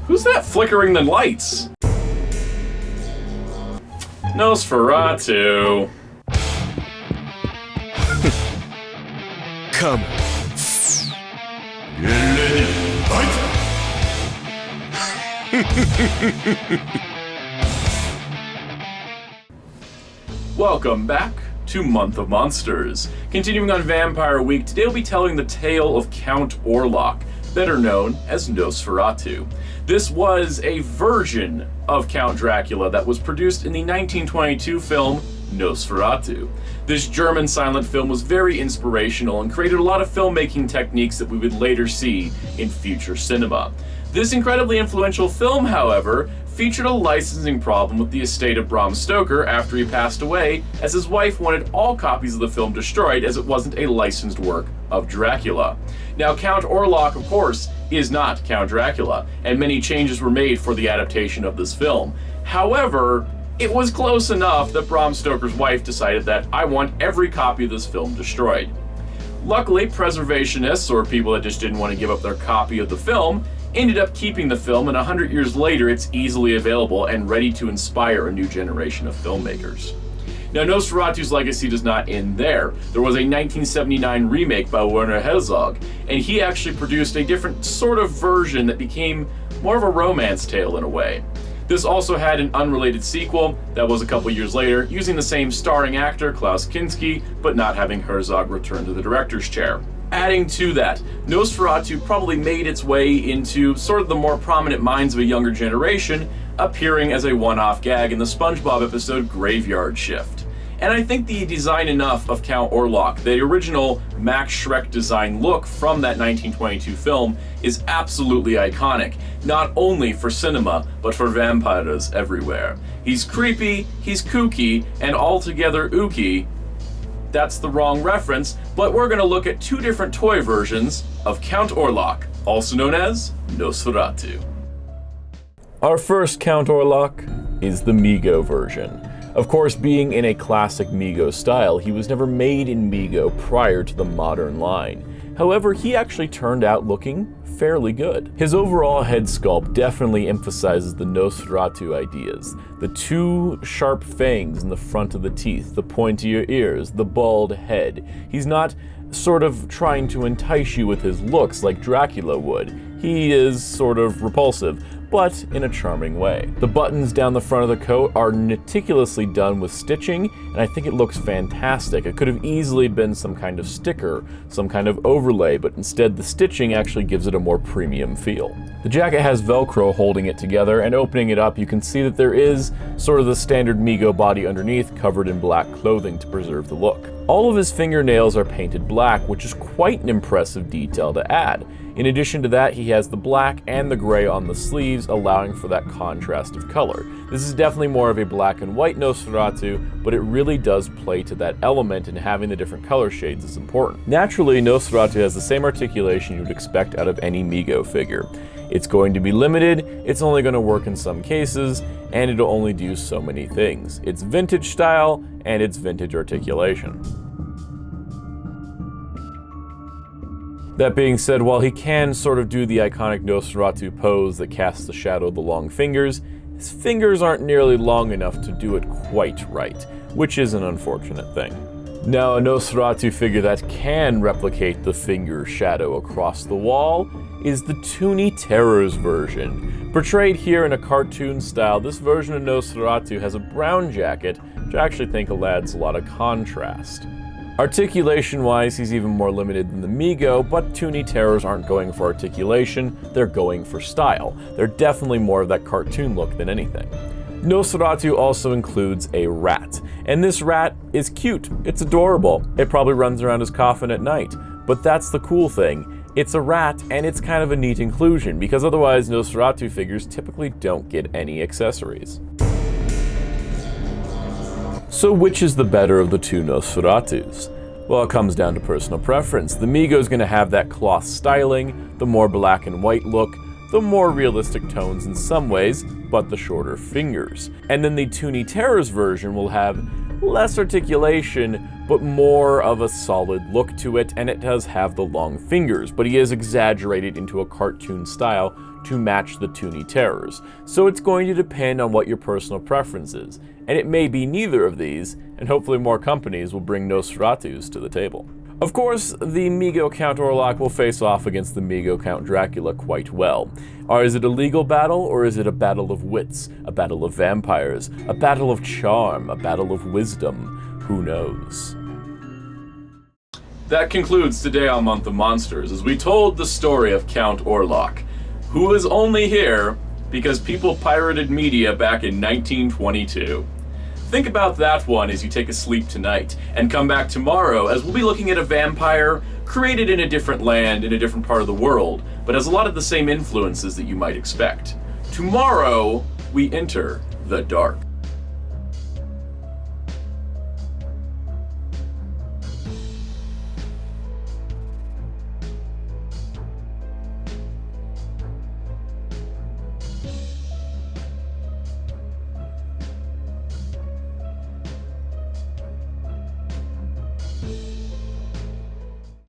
Who's that flickering the lights? Nosferatu. Come. Welcome back to Month of Monsters. Continuing on Vampire Week, today we'll be telling the tale of Count Orlock, better known as Nosferatu. This was a version of Count Dracula that was produced in the 1922 film Nosferatu. This German silent film was very inspirational and created a lot of filmmaking techniques that we would later see in future cinema. This incredibly influential film, however, featured a licensing problem with the estate of Bram Stoker after he passed away, as his wife wanted all copies of the film destroyed as it wasn't a licensed work of Dracula. Now, Count Orlock, of course, is not Count Dracula, and many changes were made for the adaptation of this film. However, it was close enough that Bram Stoker's wife decided that I want every copy of this film destroyed. Luckily, preservationists, or people that just didn't want to give up their copy of the film, ended up keeping the film, and 100 years later it's easily available and ready to inspire a new generation of filmmakers. Now, Nosferatu's legacy does not end there. There was a 1979 remake by Werner Herzog, and he actually produced a different sort of version that became more of a romance tale in a way. This also had an unrelated sequel that was a couple years later, using the same starring actor, Klaus Kinski, but not having Herzog return to the director's chair. Adding to that, Nosferatu probably made its way into sort of the more prominent minds of a younger generation, appearing as a one-off gag in the SpongeBob episode Graveyard Shift. And I think the design enough of Count Orlock, the original Max Schreck design look from that 1922 film, is absolutely iconic, not only for cinema, but for vampires everywhere. He's creepy, he's kooky, and altogether ooky. That's the wrong reference, but we're going to look at two different toy versions of Count Orlock, also known as Nosferatu. Our first Count Orlock is the Mego version. Of course, being in a classic Mego style, he was never made in Mego prior to the modern line. However, he actually turned out looking fairly good. His overall head sculpt definitely emphasizes the Nosferatu ideas. The two sharp fangs in the front of the teeth, the pointier ears, the bald head. He's not sort of trying to entice you with his looks like Dracula would. He is sort of repulsive, but in a charming way. The buttons down the front of the coat are meticulously done with stitching, and I think it looks fantastic. It could have easily been some kind of sticker, some kind of overlay, but instead the stitching actually gives it a more premium feel. The jacket has Velcro holding it together, and opening it up you can see that there is sort of the standard Mego body underneath, covered in black clothing to preserve the look. All of his fingernails are painted black, which is quite an impressive detail to add. In addition to that, he has the black and the gray on the sleeves, allowing for that contrast of color. This is definitely more of a black and white Nosferatu, but it really does play to that element, and having the different color shades is important. Naturally, Nosferatu has the same articulation you would expect out of any Mego figure. It's going to be limited, it's only going to work in some cases, and it'll only do so many things. It's vintage style, and it's vintage articulation. That being said, while he can sort of do the iconic Nosferatu pose that casts the shadow of the long fingers, his fingers aren't nearly long enough to do it quite right, which is an unfortunate thing. Now, a Nosferatu figure that can replicate the finger shadow across the wall is the Toony Terrors version. Portrayed here in a cartoon style, this version of Nosferatu has a brown jacket, which I actually think adds a lot of contrast. Articulation-wise, he's even more limited than the Mego, but Toony Terrors aren't going for articulation, they're going for style. They're definitely more of that cartoon look than anything. Nosferatu also includes a rat, and this rat is cute, it's adorable. It probably runs around his coffin at night, but that's the cool thing. It's a rat, and it's kind of a neat inclusion, because otherwise Nosferatu figures typically don't get any accessories. So which is the better of the two Nosferatus? Well, it comes down to personal preference. The Mego's gonna have that cloth styling, the more black and white look, the more realistic tones in some ways, but the shorter fingers. And then the Toony Terrors version will have less articulation, but more of a solid look to it, and it does have the long fingers, but he is exaggerated into a cartoon style to match the Toony terrors. So it's going to depend on what your personal preference is, and it may be neither of these, and hopefully more companies will bring Nosferatus to the table. Of course, the Mego Count Orlock will face off against the Mego Count Dracula quite well. Is it a legal battle, or is it a battle of wits, a battle of vampires, a battle of charm, a battle of wisdom? Who knows? That concludes today on Month of Monsters, as we told the story of Count Orlock, who is only here because people pirated media back in 1922. Think about that one as you take a sleep tonight, and come back tomorrow as we'll be looking at a vampire created in a different land, in a different part of the world, but has a lot of the same influences that you might expect. Tomorrow, we enter the dark.